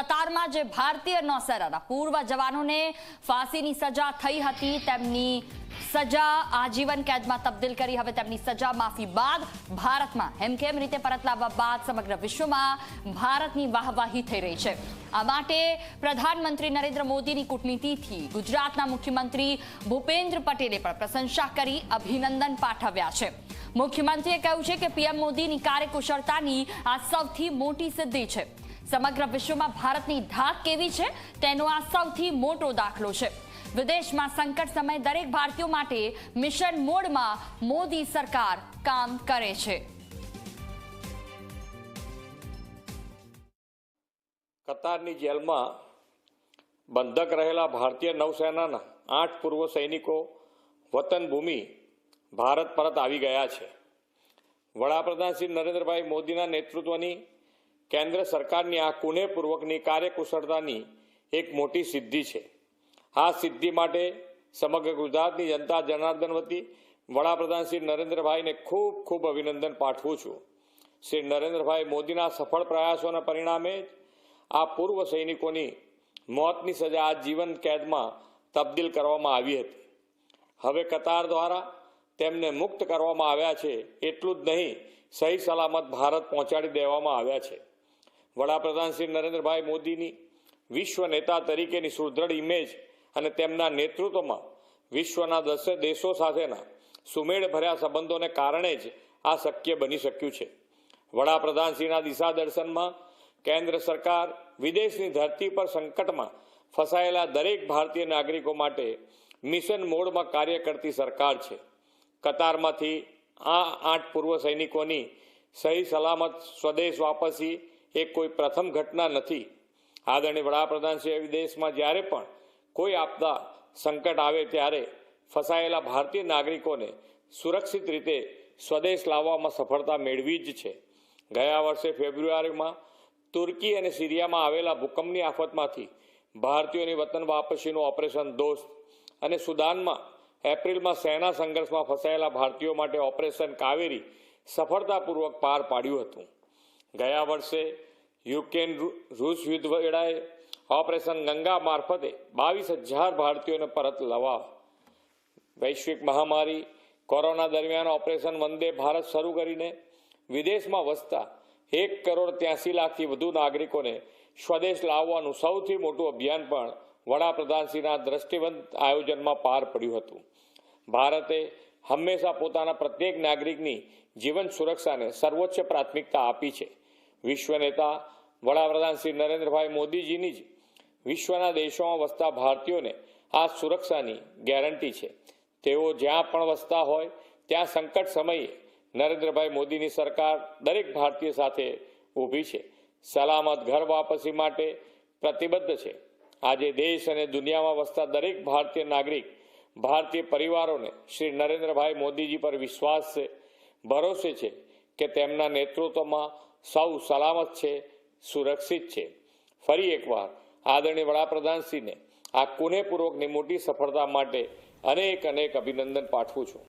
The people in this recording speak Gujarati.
કતારમાં જે ભારતીય નૌસેનાના પૂર્વ જવાનોને ફાંસીની સજા થઈ હતી તેમની સજા આજીવન કેદમાં તબદીલ કરી હવે તેમની સજા માફી બાદ ભારતમાં હેમખેમ રીતે પરત લાવવા બાદ સમગ્ર વિશ્વમાં ભારતની વાહવાહી થઈ રહી છે। આ માટે પ્રધાનમંત્રી નરેન્દ્ર મોદીની કૂટનીતિથી ગુજરાતના મુખ્યમંત્રી ભૂપેન્દ્ર પટેલે પણ પ્રશંસા કરી અભિનંદન પાઠવ્યા છે। મુખ્યમંત્રીએ કહ્યું છે કે પીએમ મોદીની કાર્યકુશળતાની આ સૌથી મોટી સિદ્ધિ છે। સમગ્ર વિશ્વમાં ભારતની ધાક કેવી છે તેનો આ સૌથી મોટો દાખલો છે। વિદેશમાં સંકટ સમયે દરેક ભારતીયો માટે મિશન મોડમાં મોદી સરકાર કામ કરે છે। કતારની જેલમાં બંધક રહેલા ભારતીય નૌસેનાના 8 પૂર્વ સૈનિકો વતન ભૂમિ ભારત પરત આવી ગયા છે। વડાપ્રધાન શ્રી નરેન્દ્રભાઈ મોદીના નેતૃત્વની કેન્દ્ર સરકારની આ કુનેહપૂર્વકની કાર્યકુશળતાની એક મોટી સિદ્ધિ છે। આ સિદ્ધિ માટે સમગ્ર ગુજરાતની જનતા જનાર્દન વતી વડાપ્રધાન શ્રી નરેન્દ્રભાઈને ખૂબ ખૂબ અભિનંદન પાઠવું છું। શ્રી નરેન્દ્રભાઈ મોદીના સફળ પ્રયાસોના પરિણામે જ આ પૂર્વ સૈનિકોની મોતની સજા આજીવન કેદમાં તબદીલ કરવામાં આવી હતી। હવે કતાર દ્વારા તેમને મુક્ત કરવામાં આવ્યા છે। એટલું જ નહીં, સહી સલામત ભારત પહોંચાડી દેવામાં આવ્યા છે। વડાપ્રધાન શ્રી નરેન્દ્રભાઈ મોદીની વિશ્વ નેતા તરીકેની સુદૃઢ ઇમેજ અને તેમના નેતૃત્વમાં વિશ્વના 10 દેશો સાથેના સુમેળભર્યા સંબંધોને કારણે જ આ શક્ય બની શક્યું છે। વડાપ્રધાનશ્રીના દિશા દર્શનમાં કેન્દ્ર સરકાર વિદેશની ધરતી પર સંકટમાં ફસાયેલા દરેક ભારતીય નાગરિકો માટે મિશન મોડમાં કાર્ય કરતી સરકાર છે। કતારમાંથી આ 8 પૂર્વ સૈનિકોની સહી સલામત સ્વદેશ વાપસી એ કોઈ પ્રથમ ઘટના નથી। આદરણીય વડાપ્રધાનશ્રીએ વિદેશમાં જ્યારે પણ કોઈ આપદા સંકટ આવે ત્યારે ફસાયેલા ભારતીય નાગરિકોને સુરક્ષિત રીતે સ્વદેશ લાવવામાં સફળતા મેળવી જ છે। ગયા વર્ષે ફેબ્રુઆરીમાં તુર્કી અને સિરિયામાં આવેલા ભૂકંપની આફતમાંથી ભારતીયોની વતન વાપસીનું ઓપરેશન દોસ્ત અને સુદાનમાં એપ્રિલમાં સેના સંઘર્ષમાં ફસાયેલા ભારતીયો માટે ઓપરેશન કાવેરી સફળતાપૂર્વક પાર પાડ્યું હતું। ગયા વર્ષે યુક્રેન રૂસ યુદ્ધ વેળાએ ઓપરેશન ગંગા મારફતે 22,000 ભારતીયોને પરત લાવવા, વૈશ્વિક મહામારી કોરોના દરમિયાન ઓપરેશન વંદે ભારત શરૂ કરીને વિદેશમાં વસતા 1,83 લાખથી વધુ નાગરિકોને સ્વદેશ લાવવાનું સૌથી મોટું અભિયાન પણ વડાપ્રધાનશ્રીના દ્રષ્ટિવંત આયોજનમાં પાર પડ્યું હતું। ભારતે હંમેશા પોતાના પ્રત્યેક નાગરિકની જીવન સુરક્ષાને સર્વોચ્ચ પ્રાથમિકતા આપી છે। વિશ્વ નેતા વડાપ્રધાન શ્રી નરેન્દ્રભાઈ મોદીજીની જ વિશ્વના દેશોમાં વસતા ભારતીયોને આ સુરક્ષાની ગેરંટી છે। તેઓ જ્યાં પણ વસતા હોય ત્યાં સંકટ સમયે નરેન્દ્રભાઈ મોદીની સરકાર દરેક ભારતીય સાથે ઊભી છે, સલામત ઘર વાપસી માટે પ્રતિબદ્ધ છે। આજે દેશ અને દુનિયામાં વસતા દરેક ભારતીય નાગરિક, ભારતીય પરિવારોને શ્રી નરેન્દ્રભાઈ મોદીજી પર વિશ્વાસ છે, ભરોસે છે કે તેમના નેતૃત્વમાં સૌ સલામત છે, સુરક્ષિત છે। ફરી એકવાર આદરણીય વડાપ્રધાનશ્રીને આ કુનેહપૂર્વકની મોટી સફળતા માટે અનેક અભિનંદન પાઠવું છું।